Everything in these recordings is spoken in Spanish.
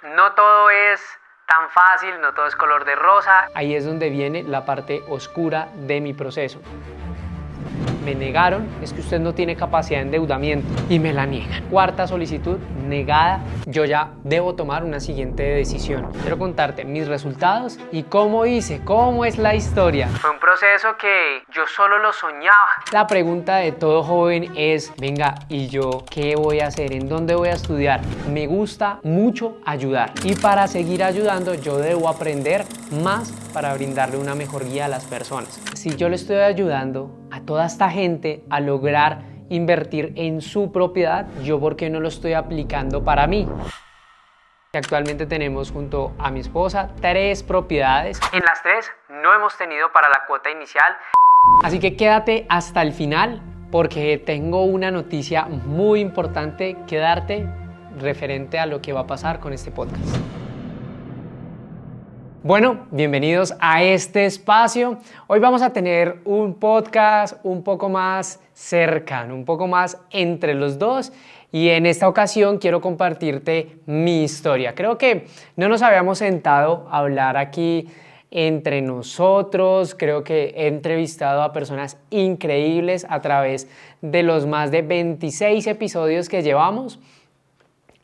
No todo es tan fácil, no todo es color de rosa. Ahí es donde viene la parte oscura de mi proceso. Me negaron, es que usted no tiene capacidad de endeudamiento y me la niegan. Cuarta solicitud, negada. Yo ya debo tomar una siguiente decisión. Quiero contarte mis resultados y cómo hice, cómo es la historia. Fue un proceso que yo solo lo soñaba. La pregunta de todo joven es, venga, ¿y yo qué voy a hacer? ¿En dónde voy a estudiar? Me gusta mucho ayudar y para seguir ayudando yo debo aprender más para brindarle una mejor guía a las personas. Si yo le estoy ayudando a toda esta gente a lograr invertir en su propiedad, ¿yo por qué no lo estoy aplicando para mí? Actualmente tenemos junto a mi esposa 3 propiedades. En las 3 no hemos tenido para la cuota inicial. Así que quédate hasta el final porque tengo una noticia muy importante que darte referente a lo que va a pasar con este podcast. Bueno, bienvenidos a este espacio. Hoy vamos a tener un podcast un poco más cercano, un poco más entre los dos. Y en esta ocasión quiero compartirte mi historia. Creo que no nos habíamos sentado a hablar aquí entre nosotros. Creo que he entrevistado a personas increíbles a través de los más de 26 episodios que llevamos.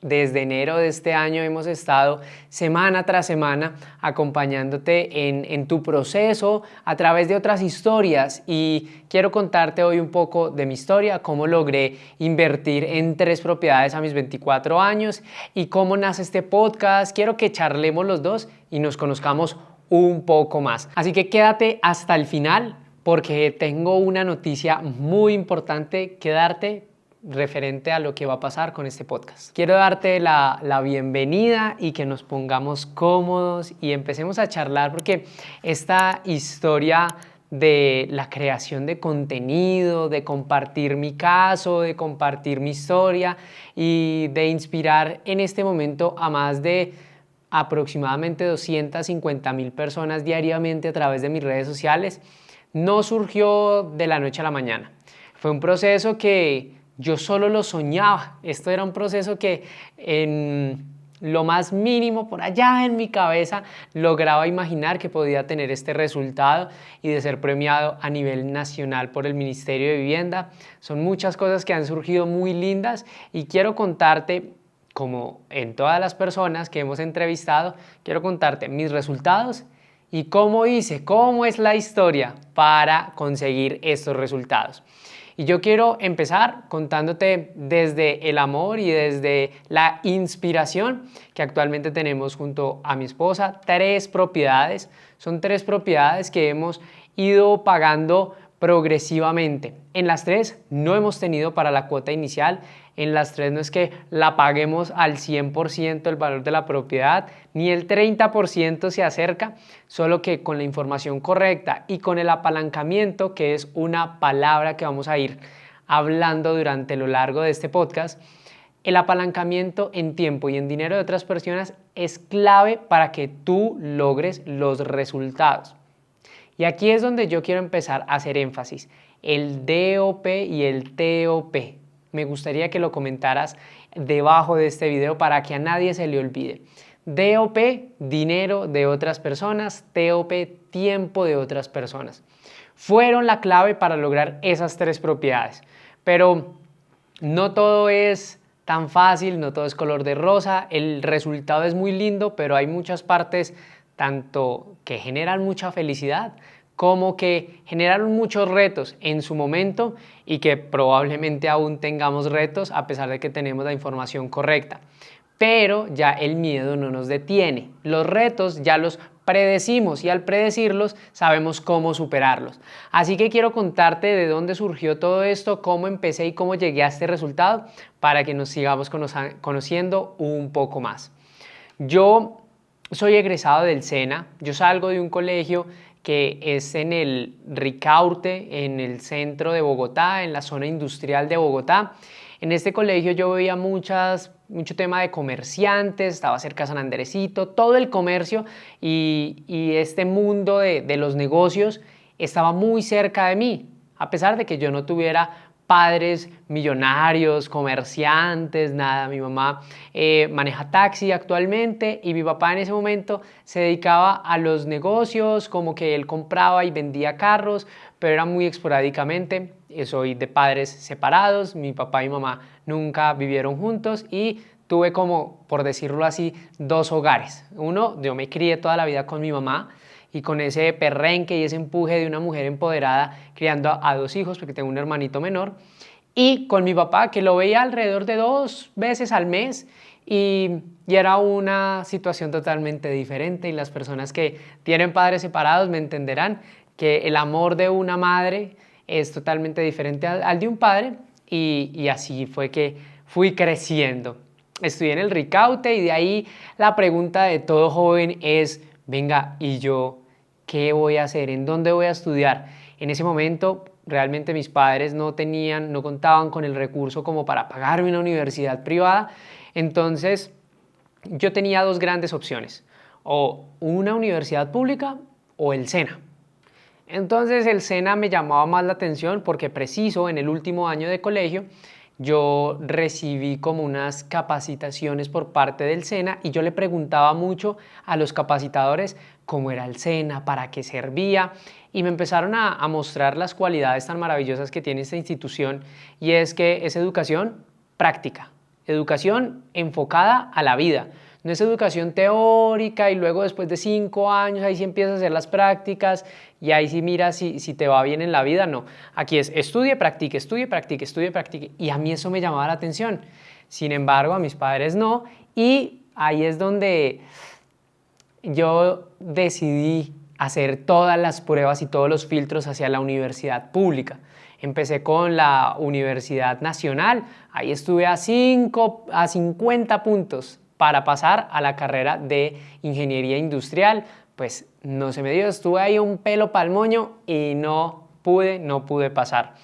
Desde enero de este año hemos estado semana tras semana acompañándote en tu proceso a través de otras historias y quiero contarte hoy un poco de mi historia, cómo logré invertir en 3 propiedades a mis 24 años y cómo nace este podcast. Quiero que charlemos los dos y nos conozcamos un poco más. Así que quédate hasta el final porque tengo una noticia muy importante que darte referente a lo que va a pasar con este podcast. Quiero darte la bienvenida y que nos pongamos cómodos y empecemos a charlar porque esta historia de la creación de contenido, de compartir mi caso, de compartir mi historia y de inspirar en este momento a más de aproximadamente 250,000 personas diariamente a través de mis redes sociales, no surgió de la noche a la mañana. Fue un proceso que yo solo lo soñaba. Esto era un proceso que en lo más mínimo, por allá en mi cabeza, lograba imaginar que podía tener este resultado y de ser premiado a nivel nacional por el Ministerio de Vivienda. Son muchas cosas que han surgido muy lindas y quiero contarte, como en todas las personas que hemos entrevistado, quiero contarte mis resultados y cómo hice, cómo es la historia para conseguir estos resultados. Y yo quiero empezar contándote desde el amor y desde la inspiración que actualmente tenemos junto a mi esposa 3 propiedades. Son 3 propiedades que hemos ido pagando progresivamente. En las 3 no hemos tenido para la cuota inicial. En las 3 no es que la paguemos al 100% el valor de la propiedad, ni el 30% se acerca, solo que con la información correcta y con el apalancamiento, que es una palabra que vamos a ir hablando durante lo largo de este podcast, el apalancamiento en tiempo y en dinero de otras personas es clave para que tú logres los resultados. Y aquí es donde yo quiero empezar a hacer énfasis, el DOP y el TOP. Me gustaría que lo comentaras debajo de este video para que a nadie se le olvide. DOP, dinero de otras personas, TOP, tiempo de otras personas. Fueron la clave para lograr esas 3 propiedades. Pero no todo es tan fácil, no todo es color de rosa. El resultado es muy lindo, pero hay muchas partes tanto que generan mucha felicidad como que generaron muchos retos en su momento y que probablemente aún tengamos retos a pesar de que tenemos la información correcta. Pero ya el miedo no nos detiene. Los retos ya los predecimos y al predecirlos sabemos cómo superarlos. Así que quiero contarte de dónde surgió todo esto, cómo empecé y cómo llegué a este resultado para que nos sigamos conociendo un poco más. Yo soy egresado del SENA, yo salgo de un colegio que es en el Ricaurte, en el centro de Bogotá, en la zona industrial de Bogotá. En este colegio yo veía mucho tema de comerciantes, estaba cerca de San Andresito, todo el comercio y este mundo de los negocios estaba muy cerca de mí, a pesar de que yo no tuviera padres millonarios, comerciantes, nada. Mi mamá maneja taxi actualmente y mi papá en ese momento se dedicaba a los negocios, como que él compraba y vendía carros, pero era muy esporádicamente. Soy de padres separados, mi papá y mi mamá nunca vivieron juntos y tuve como, por decirlo así, dos hogares. Uno, yo me crié toda la vida con mi mamá y con ese perrenque y ese empuje de una mujer empoderada criando a dos hijos, porque tengo un hermanito menor, y con mi papá, que lo veía alrededor de 2 veces al mes, y era una situación totalmente diferente, y las personas que tienen padres separados me entenderán que el amor de una madre es totalmente diferente al de un padre, y así fue que fui creciendo. Estudié en el Ricaute y de ahí la pregunta de todo joven es, venga, ¿y yo qué voy a hacer? ¿En dónde voy a estudiar? En ese momento realmente mis padres no contaban con el recurso como para pagarme una universidad privada, entonces yo tenía dos grandes opciones, o una universidad pública o el SENA. Entonces el SENA me llamaba más la atención porque preciso en el último año de colegio yo recibí como unas capacitaciones por parte del SENA y yo le preguntaba mucho a los capacitadores cómo era el SENA, para qué servía, y me empezaron a mostrar las cualidades tan maravillosas que tiene esta institución, y es que es educación práctica, educación enfocada a la vida. No es educación teórica y luego después de 5 años ahí sí empiezas a hacer las prácticas y ahí sí miras si te va bien en la vida. No, aquí es estudie, practique, estudie, practique, estudie, practique, y a mí eso me llamaba la atención. Sin embargo, a mis padres no, y ahí es donde yo decidí hacer todas las pruebas y todos los filtros hacia la universidad pública. Empecé con la Universidad Nacional, ahí estuve a 50 puntos para pasar a la carrera de Ingeniería Industrial. Pues no se me dio, estuve ahí un pelo pa'l moño y no pude pasar.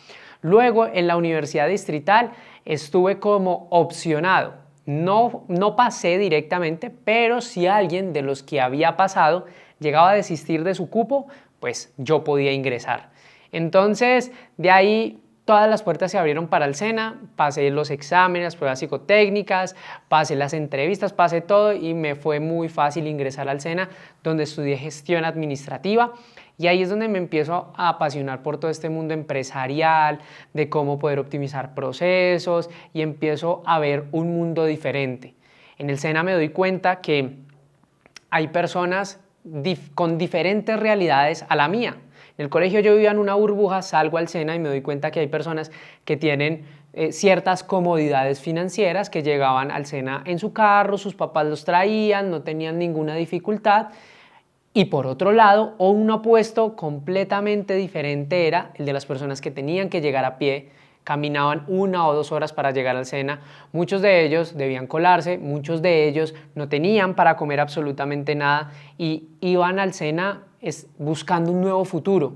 Luego en la Universidad Distrital estuve como opcionado. No pasé directamente, pero si alguien de los que había pasado llegaba a desistir de su cupo, pues yo podía ingresar. Entonces, de ahí todas las puertas se abrieron para el SENA, pasé los exámenes, las pruebas psicotécnicas, pasé las entrevistas, pasé todo y me fue muy fácil ingresar al SENA, donde estudié gestión administrativa. Y ahí es donde me empiezo a apasionar por todo este mundo empresarial, de cómo poder optimizar procesos, y empiezo a ver un mundo diferente. En el SENA me doy cuenta que hay personas con diferentes realidades a la mía. En el colegio yo vivía en una burbuja, salgo al SENA y me doy cuenta que hay personas que tienen ciertas comodidades financieras, que llegaban al SENA en su carro, sus papás los traían, no tenían ninguna dificultad. Y por otro lado, un opuesto completamente diferente era el de las personas que tenían que llegar a pie, caminaban 1 o 2 horas para llegar al SENA, muchos de ellos debían colarse, muchos de ellos no tenían para comer absolutamente nada y iban al SENA buscando un nuevo futuro.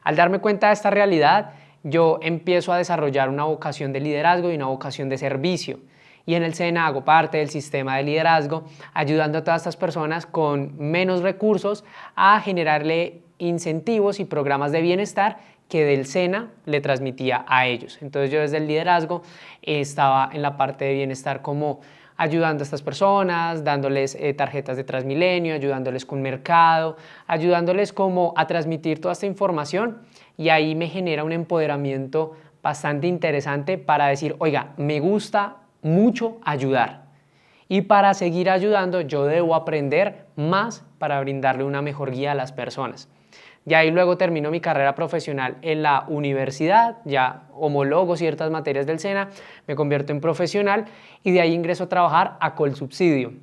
Al darme cuenta de esta realidad, yo empiezo a desarrollar una vocación de liderazgo y una vocación de servicio. Y en el SENA hago parte del sistema de liderazgo, ayudando a todas estas personas con menos recursos a generarle incentivos y programas de bienestar que del SENA le transmitía a ellos. Entonces yo desde el liderazgo estaba en la parte de bienestar como ayudando a estas personas, dándoles tarjetas de Transmilenio, ayudándoles con mercado, ayudándoles como a transmitir toda esta información, y ahí me genera un empoderamiento bastante interesante para decir, oiga, me gusta mucho ayudar, y para seguir ayudando yo debo aprender más para brindarle una mejor guía a las personas. Y ahí luego termino mi carrera profesional en la universidad, ya homologo ciertas materias del SENA, me convierto en profesional y de ahí ingreso a trabajar a Colsubsidio.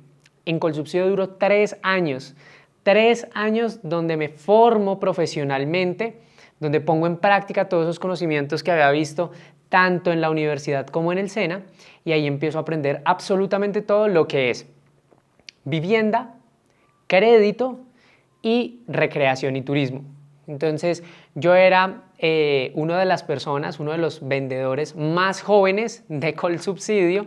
En Colsubsidio duró 3 años, 3 años donde me formo profesionalmente, donde pongo en práctica todos esos conocimientos que había visto tanto en la universidad como en el SENA, y ahí empiezo a aprender absolutamente todo lo que es vivienda, crédito y recreación y turismo. Entonces yo era uno de los vendedores más jóvenes de Colsubsidio,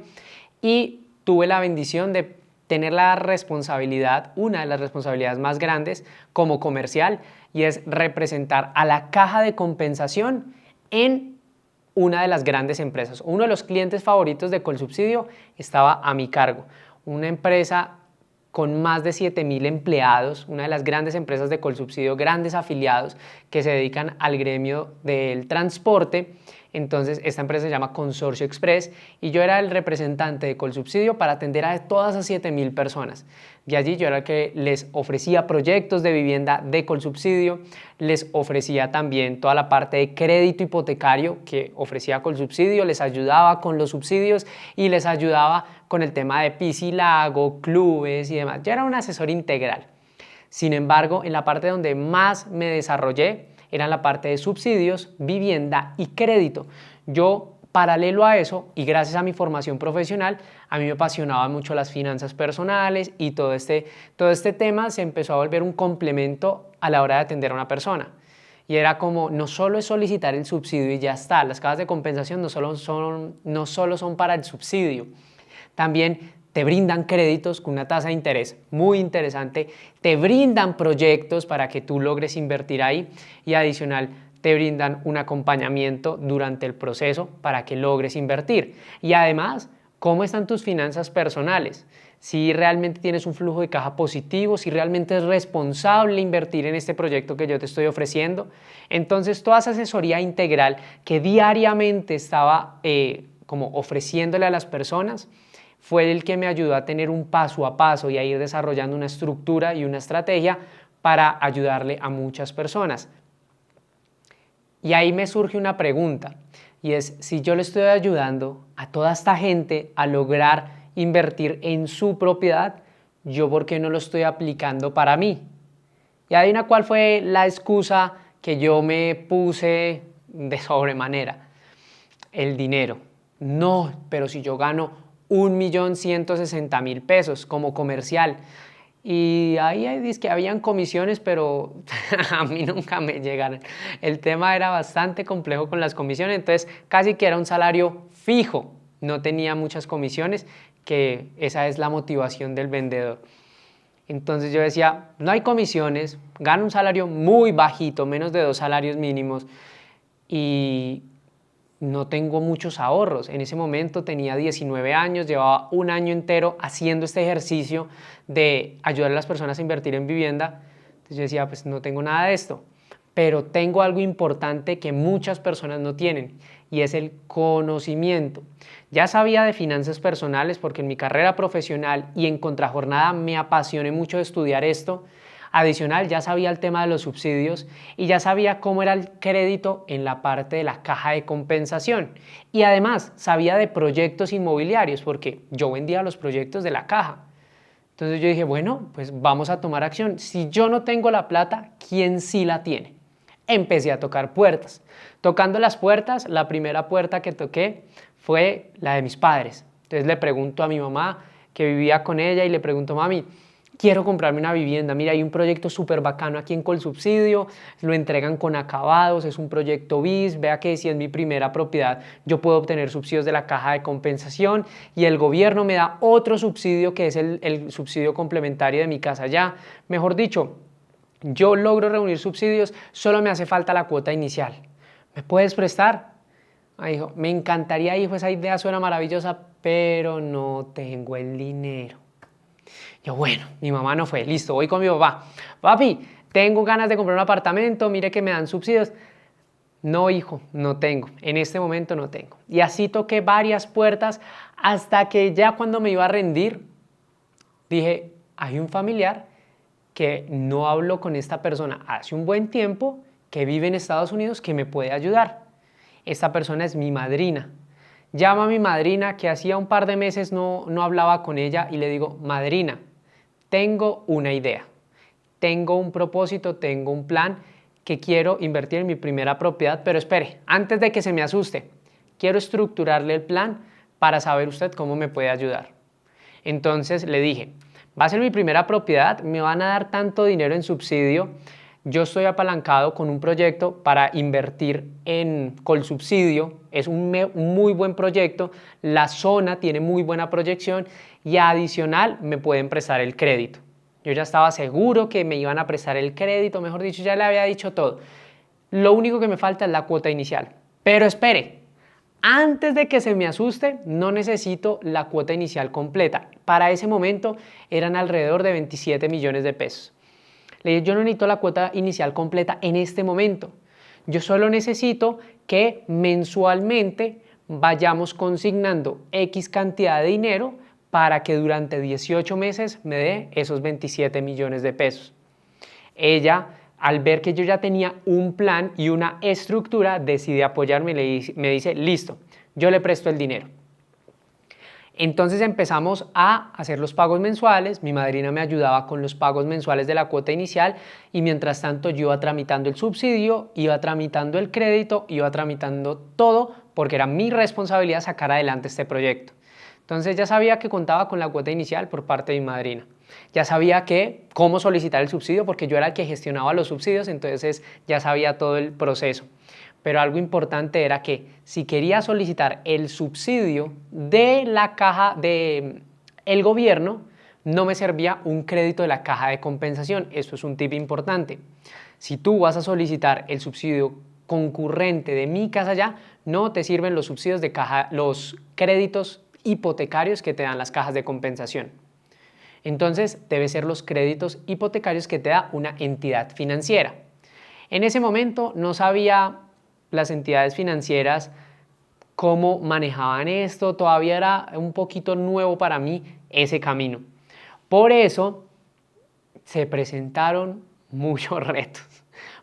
y tuve la bendición de tener la responsabilidad, una de las responsabilidades más grandes como comercial, y es representar a la caja de compensación en una de las grandes empresas. Uno de los clientes favoritos de Colsubsidio estaba a mi cargo. Una empresa con más de 7.000 empleados, una de las grandes empresas de Colsubsidio, grandes afiliados que se dedican al gremio del transporte. Entonces, esta empresa se llama Consorcio Express y yo era el representante de Colsubsidio para atender a todas esas 7.000 personas. De allí yo era el que les ofrecía proyectos de vivienda de Colsubsidio, les ofrecía también toda la parte de crédito hipotecario que ofrecía Colsubsidio, les ayudaba con los subsidios y les ayudaba con el tema de Piscilago, clubes y demás. Yo era un asesor integral. Sin embargo, en la parte donde más me desarrollé era la parte de subsidios, vivienda y crédito. Yo, paralelo a eso, y gracias a mi formación profesional, a mí me apasionaban mucho las finanzas personales y todo este tema se empezó a volver un complemento a la hora de atender a una persona. Y era como, no solo es solicitar el subsidio y ya está, las cajas de compensación no solo son para el subsidio, también te brindan créditos con una tasa de interés muy interesante, te brindan proyectos para que tú logres invertir ahí y adicional te brindan un acompañamiento durante el proceso para que logres invertir. Y además, ¿cómo están tus finanzas personales? Si realmente tienes un flujo de caja positivo, si realmente es responsable invertir en este proyecto que yo te estoy ofreciendo. Entonces, toda esa asesoría integral que diariamente estaba como ofreciéndole a las personas, fue el que me ayudó a tener un paso a paso y a ir desarrollando una estructura y una estrategia para ayudarle a muchas personas. Y ahí me surge una pregunta, y es, si yo le estoy ayudando a toda esta gente a lograr invertir en su propiedad, ¿yo por qué no lo estoy aplicando para mí? Y adivina cuál fue la excusa que yo me puse de sobremanera. El dinero. No, pero si yo gano 1.160.000 pesos como comercial. Y ahí dice que habían comisiones, pero a mí nunca me llegaron. El tema era bastante complejo con las comisiones, entonces casi que era un salario fijo. No tenía muchas comisiones, que esa es la motivación del vendedor. Entonces yo decía, no hay comisiones, gano un salario muy bajito, menos de 2 salarios mínimos y no tengo muchos ahorros. En ese momento tenía 19 años, llevaba un año entero haciendo este ejercicio de ayudar a las personas a invertir en vivienda. Entonces yo decía, pues no tengo nada de esto, pero tengo algo importante que muchas personas no tienen y es el conocimiento. Ya sabía de finanzas personales porque en mi carrera profesional y en contrajornada me apasioné mucho de estudiar esto. Adicional, ya sabía el tema de los subsidios y ya sabía cómo era el crédito en la parte de la caja de compensación. Y además, sabía de proyectos inmobiliarios porque yo vendía los proyectos de la caja. Entonces yo dije, bueno, pues vamos a tomar acción. Si yo no tengo la plata, ¿quién sí la tiene? Empecé a tocar puertas. Tocando las puertas, la primera puerta que toqué fue la de mis padres. Entonces le pregunto a mi mamá, que vivía con ella, y le pregunto, mami, quiero comprarme una vivienda, mira, hay un proyecto súper bacano aquí en Colsubsidio, lo entregan con acabados, es un proyecto BIS, vea que si es mi primera propiedad, yo puedo obtener subsidios de la caja de compensación y el gobierno me da otro subsidio que es el subsidio complementario de mi casa ya. Mejor dicho, yo logro reunir subsidios, solo me hace falta la cuota inicial. ¿Me puedes prestar? Ay, hijo, me encantaría, hijo, esa idea suena maravillosa, pero no tengo el dinero. Yo, bueno, mi mamá no fue, listo, voy con mi papá. Papi, tengo ganas de comprar un apartamento, mire que me dan subsidios. No, hijo, no tengo, en este momento no tengo. Y así toqué varias puertas hasta que ya cuando me iba a rendir, dije, hay un familiar que no habló con esta persona hace un buen tiempo, que vive en Estados Unidos, que me puede ayudar. Esta persona es mi madrina. Llamo a mi madrina, que hacía un par de meses no hablaba con ella, y le digo, madrina, tengo una idea, tengo un propósito, tengo un plan que quiero invertir en mi primera propiedad, pero espere, antes de que se me asuste, quiero estructurarle el plan para saber usted cómo me puede ayudar. Entonces le dije, va a ser mi primera propiedad, me van a dar tanto dinero en subsidio, yo estoy apalancado con un proyecto para invertir en Colsubsidio, es un muy buen proyecto, la zona tiene muy buena proyección y adicional me pueden prestar el crédito. Yo ya estaba seguro que me iban a prestar el crédito, mejor dicho, ya le había dicho todo. Lo único que me falta es la cuota inicial. Pero espere, Antes de que se me asuste, no necesito la cuota inicial completa. Para ese momento eran alrededor de 27 millones de pesos. Le dije, yo no necesito la cuota inicial completa en este momento. Yo solo necesito que mensualmente vayamos consignando X cantidad de dinero para que durante 18 meses me dé esos 27 millones de pesos. Ella, al ver que yo ya tenía un plan y una estructura, decide apoyarme y me dice, listo, yo le presto el dinero. Entonces empezamos a hacer los pagos mensuales, mi madrina me ayudaba con los pagos mensuales de la cuota inicial y mientras tanto yo iba tramitando el subsidio, iba tramitando el crédito, iba tramitando todo porque era mi responsabilidad sacar adelante este proyecto. Entonces ya sabía que contaba con la cuota inicial por parte de mi madrina. Ya sabía cómo solicitar el subsidio porque yo era el que gestionaba los subsidios, entonces ya sabía todo el proceso. Pero algo importante era que si quería solicitar el subsidio de la caja del gobierno, no me servía un crédito de la caja de compensación. Esto es un tip importante. Si tú vas a solicitar el subsidio concurrente de mi casa ya, no te sirven los subsidios de caja, los créditos hipotecarios que te dan las cajas de compensación. Entonces, debe ser los créditos hipotecarios que te da una entidad financiera. En ese momento no sabía las entidades financieras cómo manejaban esto, todavía era un poquito nuevo para mí ese camino. Por eso se presentaron muchos retos.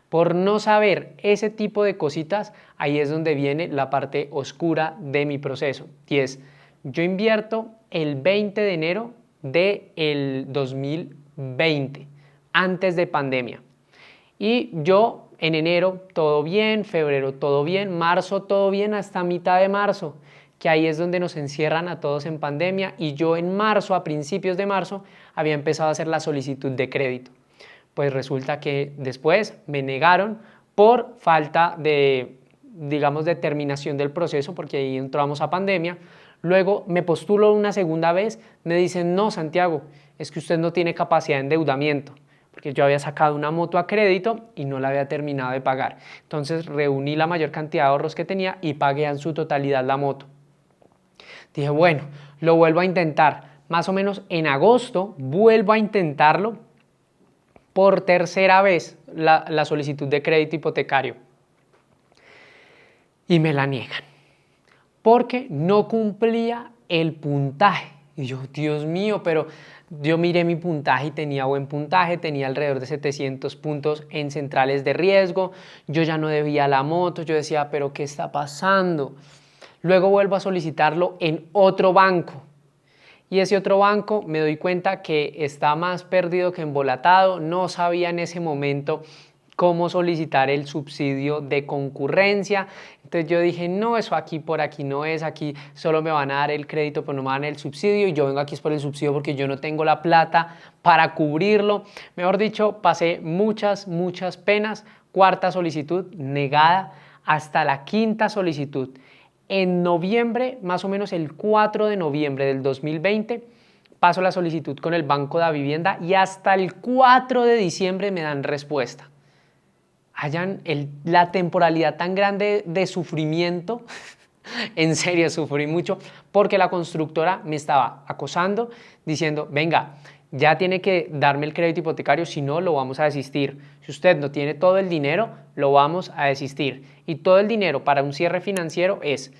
Por no saber ese tipo de cositas, ahí es donde viene la parte oscura de mi proceso. Y es, yo invierto el 20 de enero del 2020, antes de pandemia. Y yo en enero todo bien, febrero todo bien, marzo todo bien hasta mitad de marzo, que ahí es donde nos encierran a todos en pandemia y yo en marzo, a principios de marzo, había empezado a hacer la solicitud de crédito. Pues resulta que después me negaron por falta de, digamos, de terminación del proceso, porque ahí entramos a pandemia. Luego me postulo una segunda vez, me dicen, no, Santiago, es que usted no tiene capacidad de endeudamiento, porque yo había sacado una moto a crédito y no la había terminado de pagar. Entonces reuní la mayor cantidad de ahorros que tenía y pagué en su totalidad la moto. Dije, bueno, lo vuelvo a intentar. Más o menos en agosto vuelvo a intentarlo por tercera vez la solicitud de crédito hipotecario. Y me la niegan, porque no cumplía el puntaje. Y yo, Dios mío, pero yo miré mi puntaje y tenía buen puntaje, tenía alrededor de 700 puntos en centrales de riesgo, yo ya no debía la moto, yo decía, pero ¿qué está pasando? Luego vuelvo a solicitarlo en otro banco y ese otro banco me doy cuenta que está más perdido que embolatado, no sabía en ese momento cómo solicitar el subsidio de concurrencia. Entonces yo dije, no, eso aquí por aquí no es, aquí solo me van a dar el crédito, pero no me van el subsidio y yo vengo aquí es por el subsidio porque yo no tengo la plata para cubrirlo. Mejor dicho, pasé muchas penas. Cuarta solicitud negada hasta la quinta solicitud. En noviembre, más o menos el 4 de noviembre del 2020, paso la solicitud con el Banco de Vivienda y hasta el 4 de diciembre me dan respuesta. Hayan la temporalidad tan grande de sufrimiento, en serio sufrí mucho, porque la constructora me estaba acosando, diciendo, venga, ya tiene que darme el crédito hipotecario, si no lo vamos a desistir. Si usted no tiene todo el dinero, lo vamos a desistir. Y todo el dinero para un cierre financiero es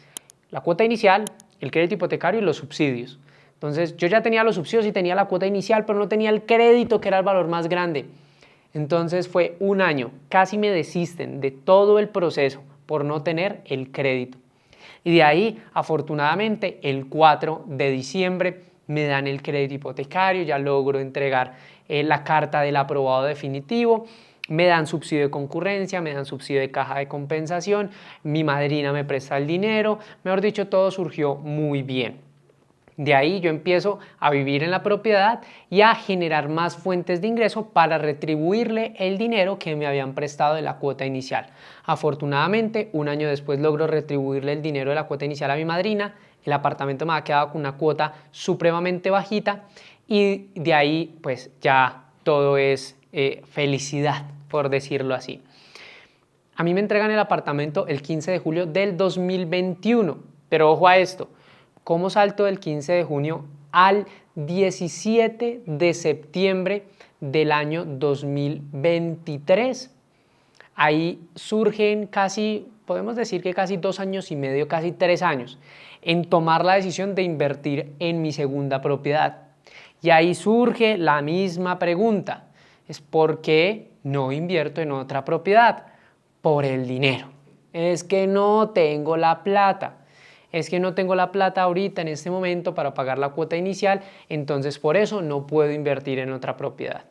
la cuota inicial, el crédito hipotecario y los subsidios. Entonces yo ya tenía los subsidios y tenía la cuota inicial, pero no tenía el crédito, que era el valor más grande. Entonces fue un año, casi me desisten de todo el proceso por no tener el crédito. Y de ahí, afortunadamente, el 4 de diciembre me dan el crédito hipotecario, ya logro entregar la carta del aprobado definitivo, me dan subsidio de concurrencia, me dan subsidio de caja de compensación, mi madrina me presta el dinero, mejor dicho, todo surgió muy bien. De ahí yo empiezo a vivir en la propiedad y a generar más fuentes de ingreso para retribuirle el dinero que me habían prestado de la cuota inicial. Afortunadamente, un año después logro retribuirle el dinero de la cuota inicial a mi madrina, el apartamento me ha quedado con una cuota supremamente bajita y de ahí pues ya todo es felicidad, por decirlo así. A mí me entregan el apartamento el 15 de julio del 2021. Pero ojo a esto, ¿cómo salto del 15 de junio al 17 de septiembre del año 2023? Ahí surgen casi, podemos decir que casi 2 años y medio, casi 3 años, en tomar la decisión de invertir en mi segunda propiedad. Y ahí surge la misma pregunta, es ¿por qué no invierto en otra propiedad? Por el dinero. Es que no tengo la plata. Es que no tengo la plata ahorita en este momento para pagar la cuota inicial, entonces por eso no puedo invertir en otra propiedad.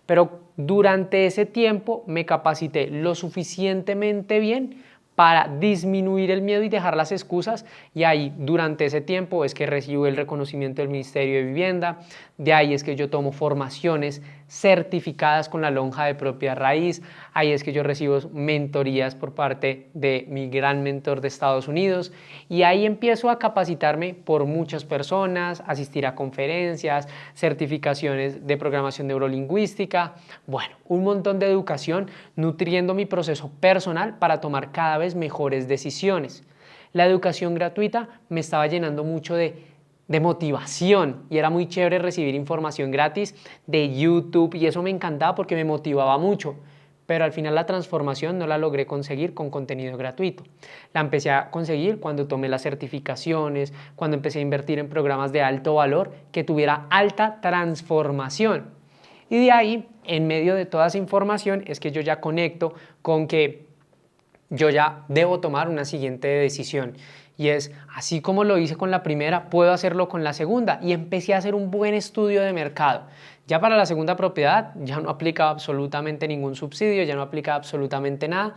Pero durante ese tiempo me capacité lo suficientemente bien para disminuir el miedo y dejar las excusas, y ahí durante ese tiempo es que recibo el reconocimiento del Ministerio de Vivienda, de ahí es que yo tomo formaciones certificadas con la lonja de propiedad raíz, ahí es que yo recibo mentorías por parte de mi gran mentor de Estados Unidos, y ahí empiezo a capacitarme por muchas personas, asistir a conferencias, certificaciones de programación neurolingüística, bueno, un montón de educación nutriendo mi proceso personal para tomar cada vez mejores decisiones. La educación gratuita me estaba llenando mucho de motivación y era muy chévere recibir información gratis de YouTube y eso me encantaba porque me motivaba mucho, pero al final la transformación no la logré conseguir con contenido gratuito. La empecé a conseguir cuando tomé las certificaciones, cuando empecé a invertir en programas de alto valor que tuviera alta transformación. Y de ahí, en medio de toda esa información, es que yo ya conecto con que yo ya debo tomar una siguiente decisión. Y es, así como lo hice con la primera, puedo hacerlo con la segunda. Y empecé a hacer un buen estudio de mercado. Ya para la segunda propiedad ya no aplicaba absolutamente ningún subsidio, ya no aplicaba absolutamente nada,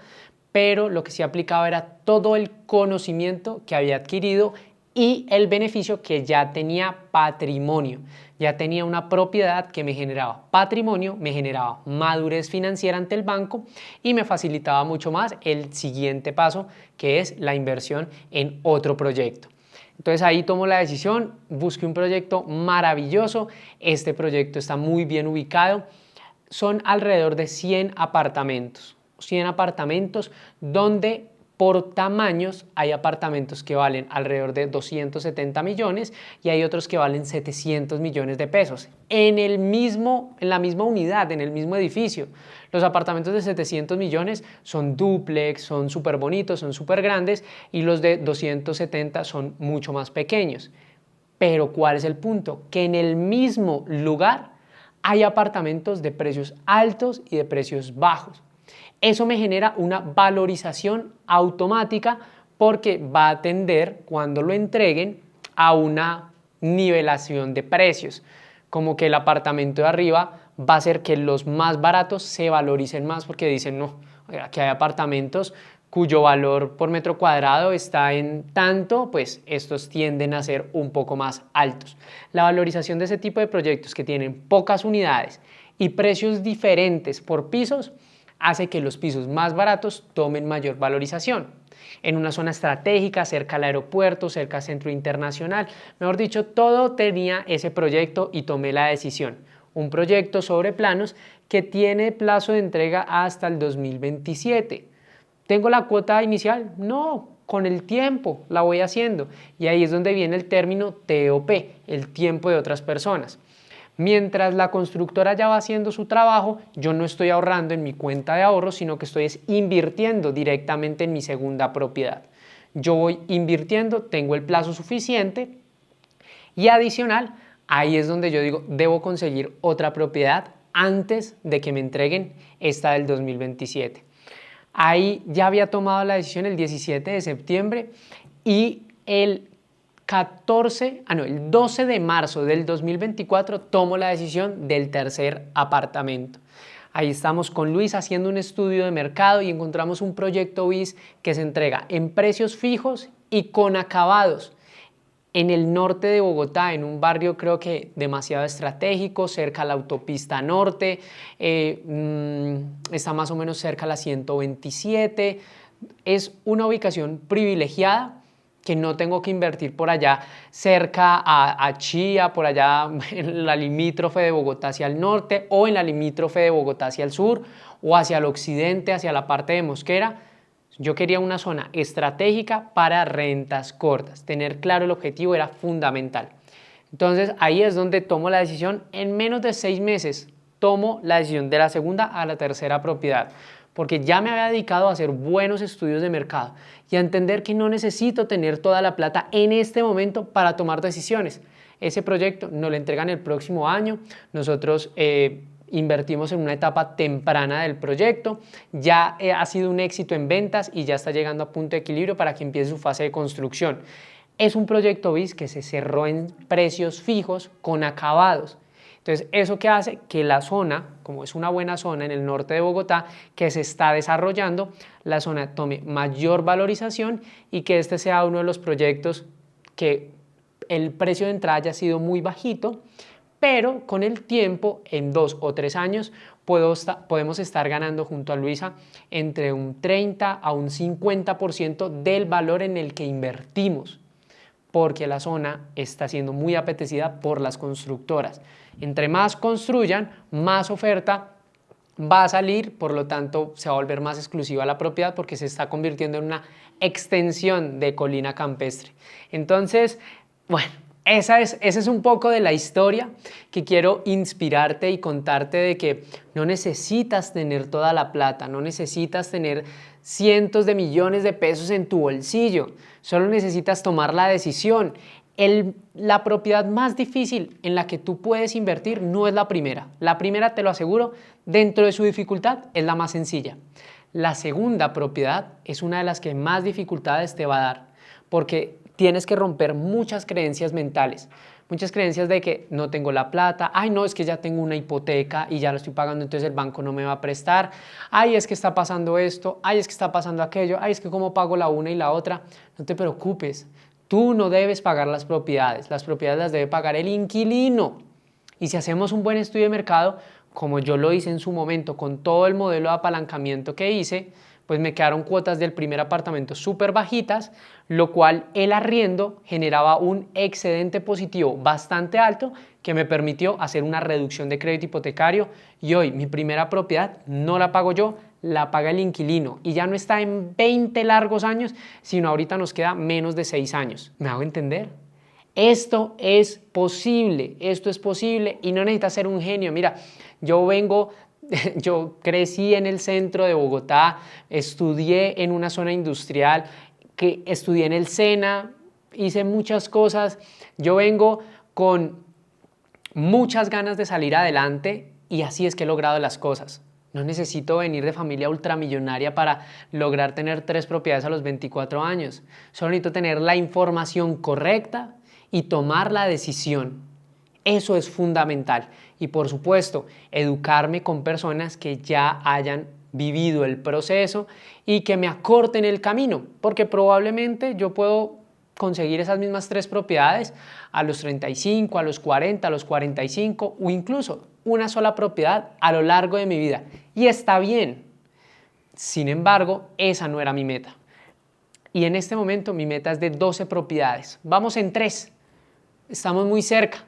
pero lo que sí aplicaba era todo el conocimiento que había adquirido y el beneficio que ya tenía patrimonio. Ya tenía una propiedad que me generaba patrimonio, me generaba madurez financiera ante el banco y me facilitaba mucho más el siguiente paso, que es la inversión en otro proyecto. Entonces ahí tomo la decisión, busqué un proyecto maravilloso, este proyecto está muy bien ubicado, son alrededor de 100 apartamentos donde por tamaños hay apartamentos que valen alrededor de 270 millones y hay otros que valen 700 millones de pesos en la misma unidad, en el mismo edificio. Los apartamentos de 700 millones son dúplex, son súper bonitos, son súper grandes y los de 270 son mucho más pequeños. Pero ¿cuál es el punto? Que en el mismo lugar hay apartamentos de precios altos y de precios bajos. Eso me genera una valorización automática porque va a tender, cuando lo entreguen, a una nivelación de precios. Como que el apartamento de arriba va a hacer que los más baratos se valoricen más porque dicen, no, aquí hay apartamentos cuyo valor por metro cuadrado está en tanto, pues estos tienden a ser un poco más altos. La valorización de ese tipo de proyectos que tienen pocas unidades y precios diferentes por pisos hace que los pisos más baratos tomen mayor valorización. En una zona estratégica, cerca al aeropuerto, cerca al centro internacional, mejor dicho, todo tenía ese proyecto y tomé la decisión. Un proyecto sobre planos que tiene plazo de entrega hasta el 2027. ¿Tengo la cuota inicial? No, con el tiempo la voy haciendo. Y ahí es donde viene el término TOP, el tiempo de otras personas. Mientras la constructora ya va haciendo su trabajo, yo no estoy ahorrando en mi cuenta de ahorros, sino que estoy invirtiendo directamente en mi segunda propiedad. Yo voy invirtiendo, tengo el plazo suficiente y adicional, ahí es donde yo digo, debo conseguir otra propiedad antes de que me entreguen esta del 2027. Ahí ya había tomado la decisión el 17 de septiembre y el 12 de marzo del 2024 tomo la decisión del tercer apartamento. Ahí estamos con Luis haciendo un estudio de mercado y encontramos un proyecto BIS que se entrega en precios fijos y con acabados en el norte de Bogotá, en un barrio creo que demasiado estratégico, cerca a la autopista norte, está más o menos cerca a la 127, es una ubicación privilegiada que no tengo que invertir por allá cerca a Chía, por allá en la limítrofe de Bogotá hacia el norte o en la limítrofe de Bogotá hacia el sur o hacia el occidente, hacia la parte de Mosquera, Yo quería una zona estratégica para rentas cortas. Tener claro el objetivo era fundamental. Entonces ahí es donde tomo la decisión. En menos de 6 meses tomo la decisión de la segunda a la tercera propiedad, porque ya me había dedicado a hacer buenos estudios de mercado y a entender que no necesito tener toda la plata en este momento para tomar decisiones. Ese proyecto nos lo entregan el próximo año. Nosotros invertimos en una etapa temprana del proyecto, ya ha sido un éxito en ventas y ya está llegando a punto de equilibrio para que empiece su fase de construcción. Es un proyecto BIS que se cerró en precios fijos con acabados. Entonces, ¿eso qué hace? Que la zona, como es una buena zona en el norte de Bogotá, que se está desarrollando, la zona tome mayor valorización y que este sea uno de los proyectos que el precio de entrada haya sido muy bajito, pero con el tiempo, en 2 o 3 años, podemos estar ganando junto a Luisa entre un 30 a un 50% del valor en el que invertimos, porque la zona está siendo muy apetecida por las constructoras. Entre más construyan, más oferta va a salir, por lo tanto se va a volver más exclusiva la propiedad porque se está convirtiendo en una extensión de colina campestre. Entonces, bueno, esa es un poco de la historia que quiero inspirarte y contarte de que no necesitas tener toda la plata, no necesitas tener cientos de millones de pesos en tu bolsillo, solo necesitas tomar la decisión. La propiedad más difícil en la que tú puedes invertir no es la primera. La primera, te lo aseguro, dentro de su dificultad es la más sencilla. La segunda propiedad es una de las que más dificultades te va a dar, porque tienes que romper muchas creencias mentales, muchas creencias de que no tengo la plata, ay no, es que ya tengo una hipoteca y ya lo estoy pagando, entonces el banco no me va a prestar, ay es que está pasando esto, ay es que está pasando aquello, ay es que cómo pago la una y la otra. No te preocupes, tú no debes pagar las propiedades las debe pagar el inquilino. Y si hacemos un buen estudio de mercado, como yo lo hice en su momento con todo el modelo de apalancamiento que hice, pues me quedaron cuotas del primer apartamento súper bajitas, lo cual el arriendo generaba un excedente positivo bastante alto que me permitió hacer una reducción de crédito hipotecario y hoy mi primera propiedad no la pago yo, la paga el inquilino y ya no está en 20 largos años, sino ahorita nos queda menos de 6 años. ¿Me hago entender? Esto es posible y no necesitas ser un genio. Mira, yo crecí en el centro de Bogotá, estudié en una zona industrial, estudié en el SENA, hice muchas cosas. Yo vengo con muchas ganas de salir adelante y así es que he logrado las cosas. No necesito venir de familia ultramillonaria para lograr tener 3 propiedades a los 24 años. Solo necesito tener la información correcta y tomar la decisión. Eso es fundamental. Y por supuesto, educarme con personas que ya hayan vivido el proceso y que me acorten el camino, porque probablemente yo puedo conseguir esas mismas 3 propiedades a los 35, a los 40, a los 45 o incluso una sola propiedad a lo largo de mi vida. Y está bien. Sin embargo, esa no era mi meta. Y en este momento mi meta es de 12 propiedades. Vamos en 3. Estamos muy cerca.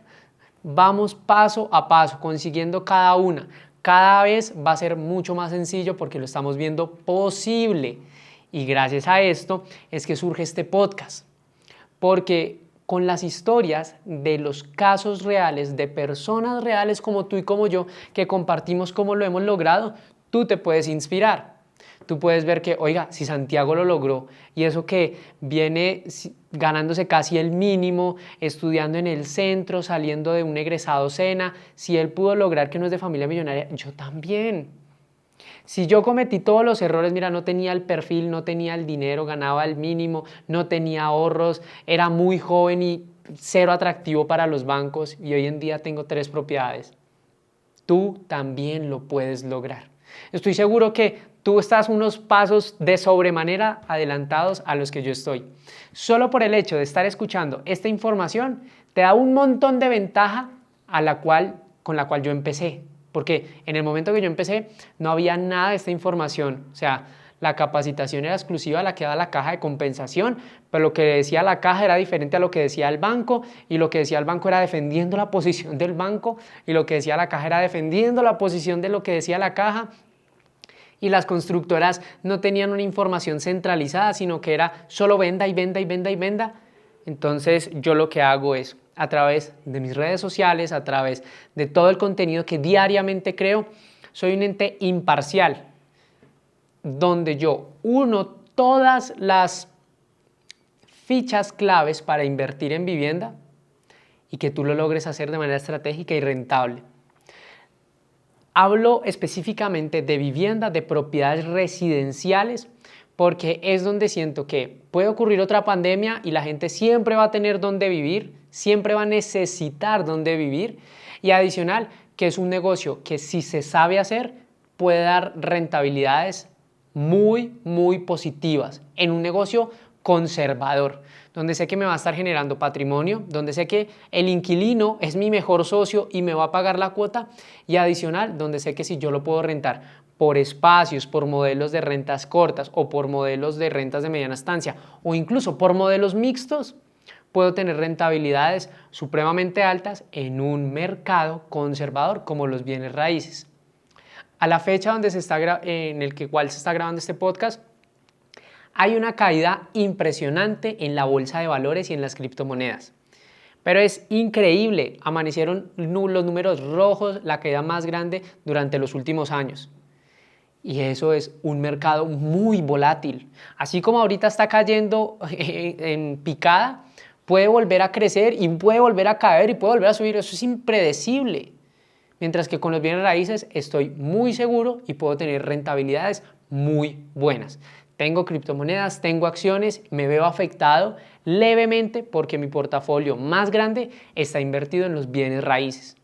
Vamos paso a paso, consiguiendo cada una. Cada vez va a ser mucho más sencillo porque lo estamos viendo posible. Y gracias a esto es que surge este podcast. Porque con las historias de los casos reales, de personas reales como tú y como yo, que compartimos cómo lo hemos logrado, tú te puedes inspirar. Tú puedes ver que, oiga, si Santiago lo logró y eso que viene ganándose casi el mínimo, estudiando en el centro, saliendo de un egresado SENA, si él pudo lograr que no es de familia millonaria, yo también. Si yo cometí todos los errores, mira, no tenía el perfil, no tenía el dinero, ganaba el mínimo, no tenía ahorros, era muy joven y cero atractivo para los bancos y hoy en día tengo 3 propiedades. Tú también lo puedes lograr. Estoy seguro que tú estás unos pasos de sobremanera adelantados a los que yo estoy. Solo por el hecho de estar escuchando esta información te da un montón de ventaja con la cual yo empecé. Porque en el momento que yo empecé no había nada de esta información. O sea, la capacitación era exclusiva a la que daba la caja de compensación, pero lo que decía la caja era diferente a lo que decía el banco, y lo que decía el banco era defendiendo la posición del banco, y lo que decía la caja era defendiendo la posición de lo que decía la caja. y las constructoras no tenían una información centralizada, sino que era solo venda y venda y venda y venda. Entonces yo lo que hago es, a través de mis redes sociales, a través de todo el contenido que diariamente creo, soy un ente imparcial, donde yo uno todas las fichas claves para invertir en vivienda y que tú lo logres hacer de manera estratégica y rentable. Hablo específicamente de vivienda, de propiedades residenciales, porque es donde siento que puede ocurrir otra pandemia y la gente siempre va a tener dónde vivir, siempre va a necesitar dónde vivir, y adicional que es un negocio que si se sabe hacer puede dar rentabilidades muy positivas en un negocio conservador, donde sé que me va a estar generando patrimonio, donde sé que el inquilino es mi mejor socio y me va a pagar la cuota, y adicional, donde sé que si yo lo puedo rentar por espacios, por modelos de rentas cortas o por modelos de rentas de mediana estancia o incluso por modelos mixtos, puedo tener rentabilidades supremamente altas en un mercado conservador como los bienes raíces. A la fecha donde en el cual se está grabando este podcast, hay una caída impresionante en la bolsa de valores y en las criptomonedas. Pero es increíble, amanecieron los números rojos, la caída más grande durante los últimos años. Y eso es un mercado muy volátil. Así como ahorita está cayendo en picada, puede volver a crecer y puede volver a caer y puede volver a subir. Eso es impredecible. Mientras que con los bienes raíces estoy muy seguro y puedo tener rentabilidades muy buenas. Tengo criptomonedas, tengo acciones, me veo afectado levemente porque mi portafolio más grande está invertido en los bienes raíces.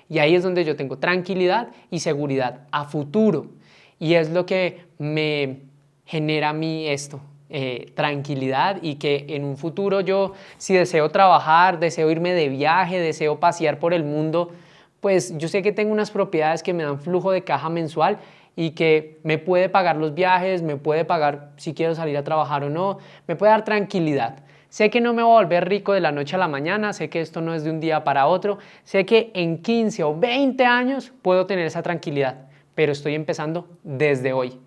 Y ahí es donde yo tengo tranquilidad y seguridad a futuro. Y es lo que me genera a mí esto, tranquilidad, y que en un futuro yo, si deseo trabajar, deseo irme de viaje, deseo pasear por el mundo, pues yo sé que tengo unas propiedades que me dan flujo de caja mensual y que me puede pagar los viajes, me puede pagar si quiero salir a trabajar o no, me puede dar tranquilidad. Sé que no me voy a volver rico de la noche a la mañana, sé que esto no es de un día para otro, sé que en 15 o 20 años puedo tener esa tranquilidad, pero estoy empezando desde hoy.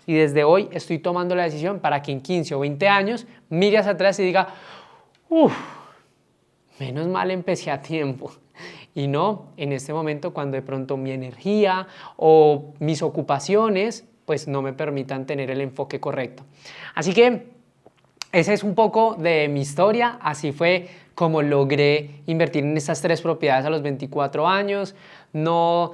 Y desde hoy estoy tomando la decisión para que en 15 o 20 años mire hacia atrás y diga, menos mal empecé a tiempo. Y no en este momento cuando de pronto mi energía o mis ocupaciones pues no me permitan tener el enfoque correcto. Así que ese es un poco de mi historia, así fue como logré invertir en estas 3 propiedades a los 24 años. No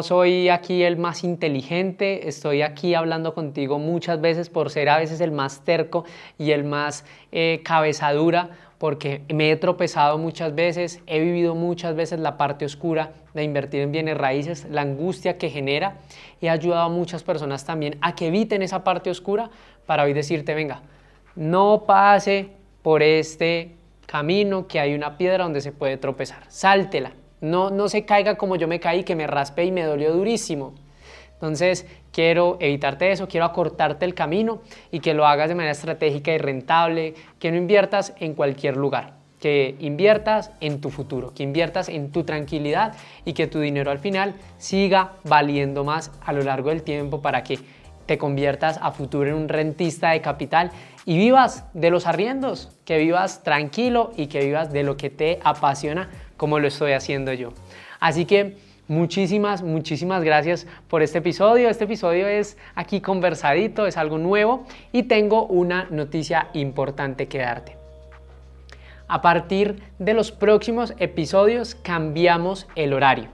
soy aquí el más inteligente, estoy aquí hablando contigo muchas veces por ser a veces el más terco y el más cabeza dura, porque me he tropezado muchas veces, he vivido muchas veces la parte oscura de invertir en bienes raíces, la angustia que genera, y he ayudado a muchas personas también a que eviten esa parte oscura para hoy decirte, venga, no pase por este camino que hay una piedra donde se puede tropezar, sáltela, no se caiga como yo me caí, que me raspé y me dolió durísimo. Entonces quiero evitarte eso, quiero acortarte el camino y que lo hagas de manera estratégica y rentable, que no inviertas en cualquier lugar, que inviertas en tu futuro, que inviertas en tu tranquilidad y que tu dinero al final siga valiendo más a lo largo del tiempo para que te conviertas a futuro en un rentista de capital y vivas de los arriendos, que vivas tranquilo y que vivas de lo que te apasiona como lo estoy haciendo yo. Así que muchísimas gracias por este episodio. Este episodio es aquí conversadito, es algo nuevo y tengo una noticia importante que darte. A partir de los próximos episodios cambiamos el horario.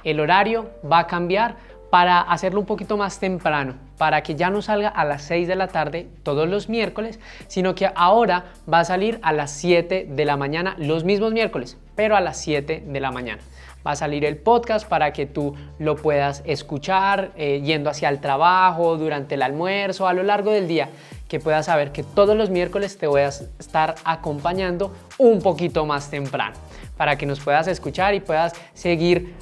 El horario va a cambiar para hacerlo un poquito más temprano, para que ya no salga a las 6 de la tarde todos los miércoles, sino que ahora va a salir a las 7 de la mañana los mismos miércoles, pero a las 7 de la mañana. Va a salir el podcast para que tú lo puedas escuchar yendo hacia el trabajo, durante el almuerzo, a lo largo del día, que puedas saber que todos los miércoles te voy a estar acompañando un poquito más temprano, para que nos puedas escuchar y puedas seguir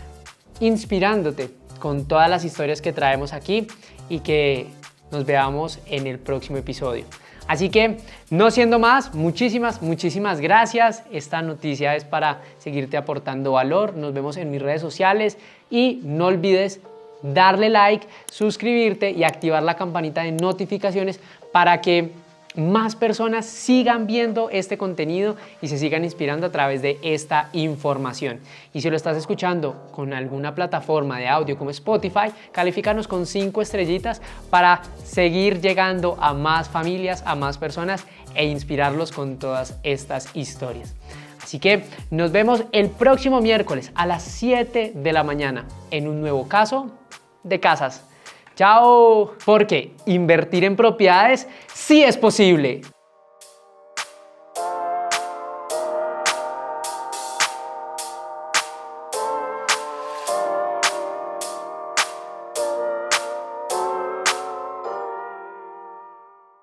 inspirándote con todas las historias que traemos aquí y que nos veamos en el próximo episodio. Así que, no siendo más, muchísimas gracias. Esta noticia es para seguirte aportando valor. Nos vemos en mis redes sociales y no olvides darle like, suscribirte y activar la campanita de notificaciones para que más personas sigan viendo este contenido y se sigan inspirando a través de esta información. Y si lo estás escuchando con alguna plataforma de audio como Spotify, califícanos con 5 estrellitas para seguir llegando a más familias, a más personas e inspirarlos con todas estas historias. Así que nos vemos el próximo miércoles a las 7 de la mañana en un nuevo caso de casas. ¡Chao! Porque invertir en propiedades sí es posible.